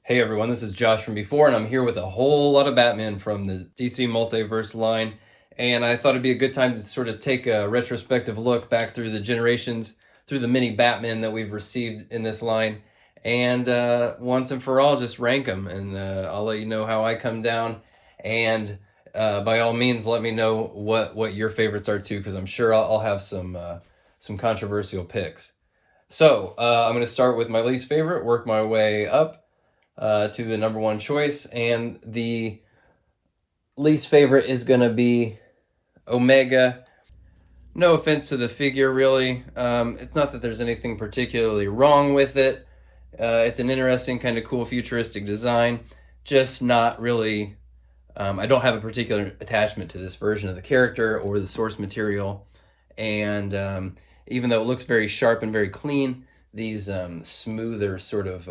Hey everyone, this is Josh from before, and I'm here with a whole lot of Batman from the DC Multiverse line. And I thought it'd be a good time to sort of take a retrospective look back through the generations, through the many Batman that we've received in this line, and once and for all, just rank them. And I'll let you know how I come down. And by all means, let me know what your favorites are too, because I'm sure I'll have some controversial picks. So I'm going to start with my least favorite, work my way up to the number one choice, and the least favorite is going to be Omega. No offense to the figure, really. It's not that there's anything particularly wrong with it. It's an interesting, kind of cool, futuristic design. Just not really. I don't have a particular attachment to this version of the character or the source material. And even though it looks very sharp and very clean, these smoother sort of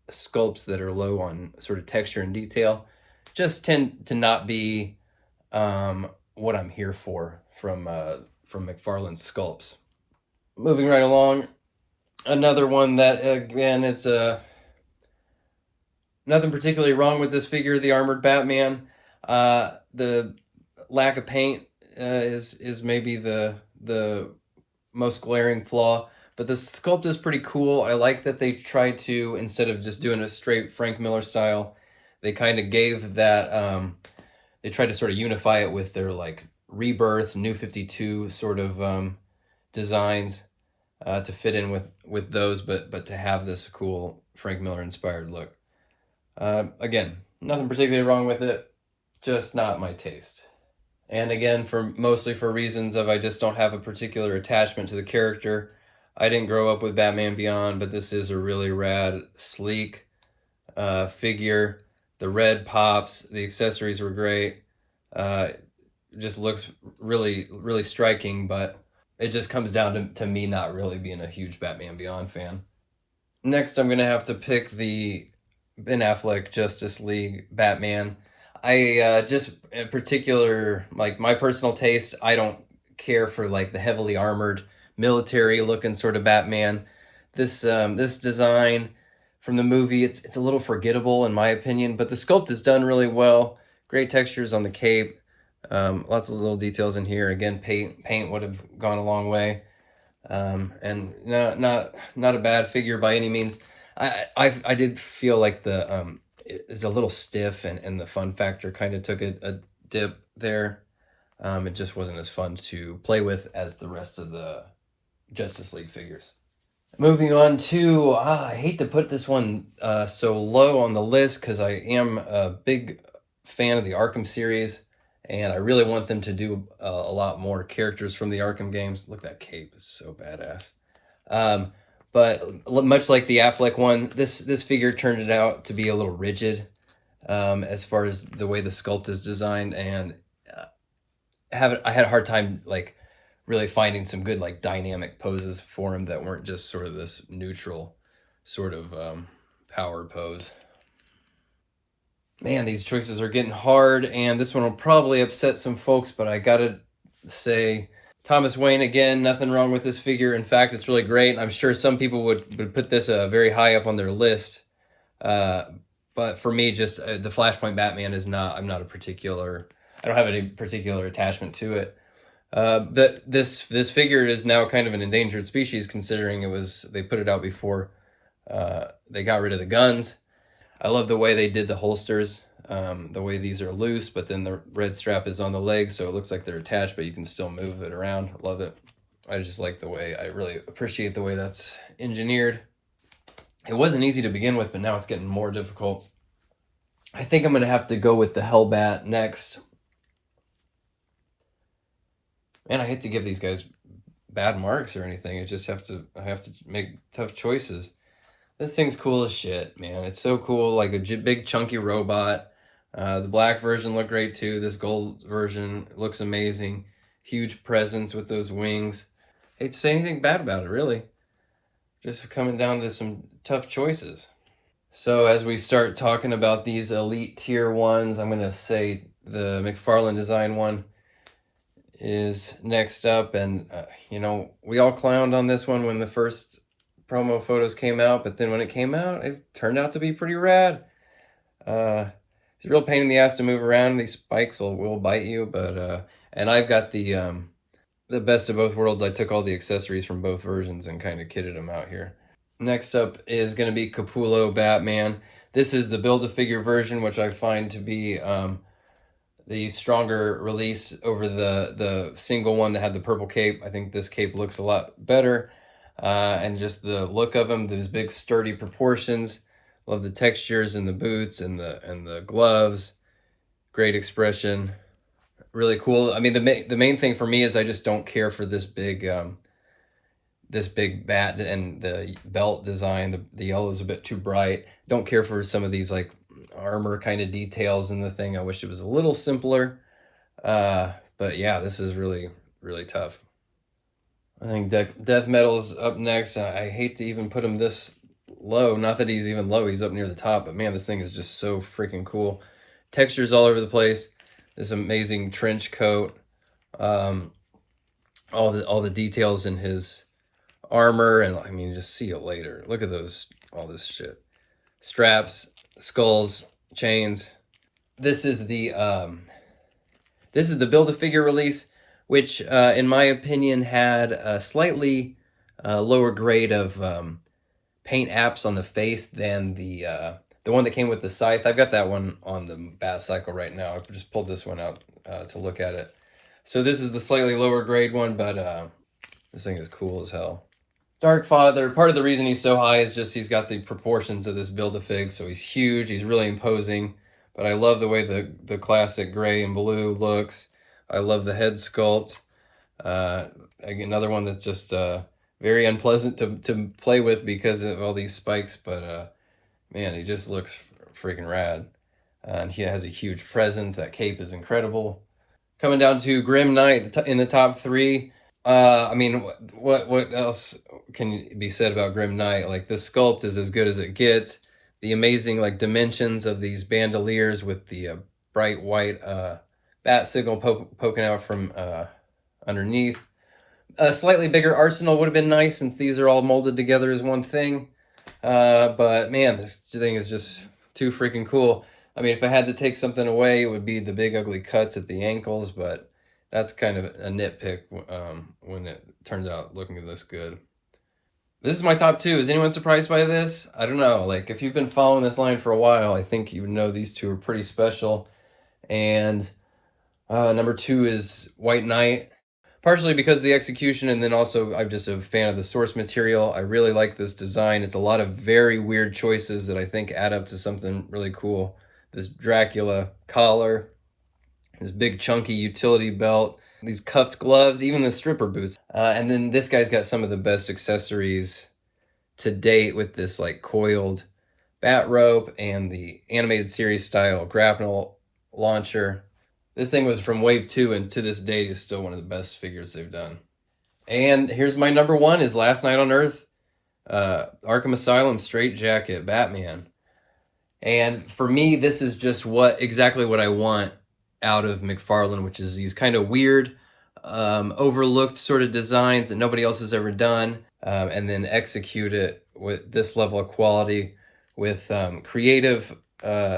sculpts that are low on sort of texture and detail just tend to not be what I'm here for from McFarlane sculpts. Moving right along, another one that again is nothing particularly wrong with this figure, the armored Batman. The lack of paint is maybe the most glaring flaw. But the sculpt is pretty cool. I like that they tried to, instead of just doing a straight Frank Miller style, they kind of gave that, they tried to sort of unify it with their like Rebirth, New 52 sort of designs to fit in with those, but to have this cool Frank Miller inspired look. Again, nothing particularly wrong with it, just not my taste. And again, mostly for reasons of I just don't have a particular attachment to the character. I didn't grow up with Batman Beyond, but this is a really rad, sleek figure. The red pops, the accessories were great. Just looks really, really striking, but it just comes down to me not really being a huge Batman Beyond fan. Next, I'm going to have to pick the Ben Affleck Justice League Batman. I just, in particular, like my personal taste, I don't care for like the heavily armored military looking sort of Batman. This design from the movie, it's a little forgettable in my opinion, but the sculpt is done really well. Great textures on the cape. Lots of little details in here. Again, paint would have gone a long way. And not a bad figure by any means. I did feel like the it is a little stiff, and the fun factor kind of took a dip there. It just wasn't as fun to play with as the rest of the Justice League figures. Moving on to, I hate to put this one so low on the list because I am a big fan of the Arkham series, and I really want them to do a lot more characters from the Arkham games. Look, that cape is so badass. But much like the Affleck one, this figure turned it out to be a little rigid as far as the way the sculpt is designed, and I had a hard time like really finding some good like dynamic poses for him that weren't just sort of this neutral sort of power pose. Man, these choices are getting hard, and this one will probably upset some folks, but I gotta say Thomas Wayne again, nothing wrong with this figure. In fact, it's really great. I'm sure some people would put this very high up on their list. But for me, just the Flashpoint Batman is not, I don't have any particular attachment to it. This figure is now kind of an endangered species, considering they put it out before they got rid of the guns. I love the way they did the holsters, the way these are loose, but then the red strap is on the leg, so it looks like they're attached, but you can still move it around. Love it. I just like the way, I really appreciate the way that's engineered. It wasn't easy to begin with, but now it's getting more difficult. I think I'm going to have to go with the Hellbat next. Man, I hate to give these guys bad marks or anything. I have to make tough choices. This thing's cool as shit, man. It's so cool, like a big chunky robot. The black version looked great too. This gold version looks amazing. Huge presence with those wings. Hate to say anything bad about it, really. Just coming down to some tough choices. So as we start talking about these elite tier ones, I'm going to say the McFarlane Design one is next up. And, we all clowned on this one when the first promo photos came out, but then when it came out, it turned out to be pretty rad. It's a real pain in the ass to move around. These spikes will bite you, but and I've got the best of both worlds. I took all the accessories from both versions and kind of kitted them out here. Next up is going to be Capullo Batman. This is the Build-A-Figure version, which I find to be the stronger release over the single one that had the purple cape. I think this cape looks a lot better. And just the look of him, those big sturdy proportions. Love the textures in the boots and the gloves. Great expression. Really cool. I mean, the main thing for me is I just don't care for this big bat and the belt design. The yellow is a bit too bright. Don't care for some of these like armor kind of details in the thing. I wish it was a little simpler. But yeah, this is really, really tough. I think Death Metal's up next. I hate to even put him this low. Not that he's even low. He's up near the top. But man, this thing is just so freaking cool. Textures all over the place. This amazing trench coat. All the details in his armor. And I mean, just see it later. Look at those. All this shit. Straps, skulls, chains. This is the Build-A-Figure release, which in my opinion had a slightly lower grade of paint apps on the face than the one that came with the scythe. I've got that one on the Bat Cycle right now. I just pulled this one out to look at it. So this is the slightly lower grade one, but this thing is cool as hell. Dark Father, part of the reason he's so high is just he's got the proportions of this Build-A-Fig, so he's huge, he's really imposing, but I love the way the classic gray and blue looks. I love the head sculpt. Another one that's just very unpleasant to play with because of all these spikes, but man, he just looks freaking rad. And he has a huge presence. That cape is incredible. Coming down to Grim Knight in the top three. I mean, what else can be said about Grim Knight? Like, the sculpt is as good as it gets. The amazing like dimensions of these bandoliers with the bright white bat signal poking out from underneath. A slightly bigger arsenal would have been nice since these are all molded together as one thing. But man, this thing is just too freaking cool. I mean, if I had to take something away, it would be the big ugly cuts at the ankles, but that's kind of a nitpick when it turns out looking this good. This is my top two. Is anyone surprised by this? I don't know. Like, if you've been following this line for a while, I think you know these two are pretty special. And number two is White Knight. Partially because of the execution, and then also I'm just a fan of the source material. I really like this design. It's a lot of very weird choices that I think add up to something really cool. This Dracula collar, this big chunky utility belt, these cuffed gloves, even the stripper boots. And then this guy's got some of the best accessories to date with this like coiled bat rope and the animated series style grapnel launcher. This thing was from Wave 2 and to this date is still one of the best figures they've done. And here's my number one is Last Night on Earth, Arkham Asylum Straight Jacket Batman. And for me, this is just exactly what I want out of McFarlane, which is these kind of weird, overlooked sort of designs that nobody else has ever done, and then execute it with this level of quality with creative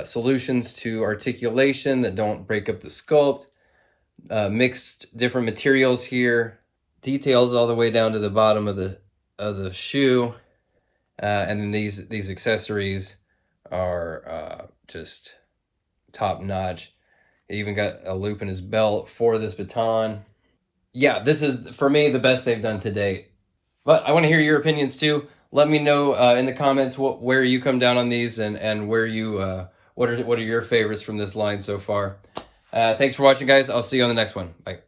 solutions to articulation that don't break up the sculpt, mixed different materials here, details all the way down to the bottom of the shoe, and then these accessories are just top notch. He even got a loop in his belt for this baton. Yeah, this is for me the best they've done to date. But I want to hear your opinions too. Let me know in the comments where you come down on these and where you what are your favorites from this line so far. Thanks for watching, guys. I'll see you on the next one. Bye.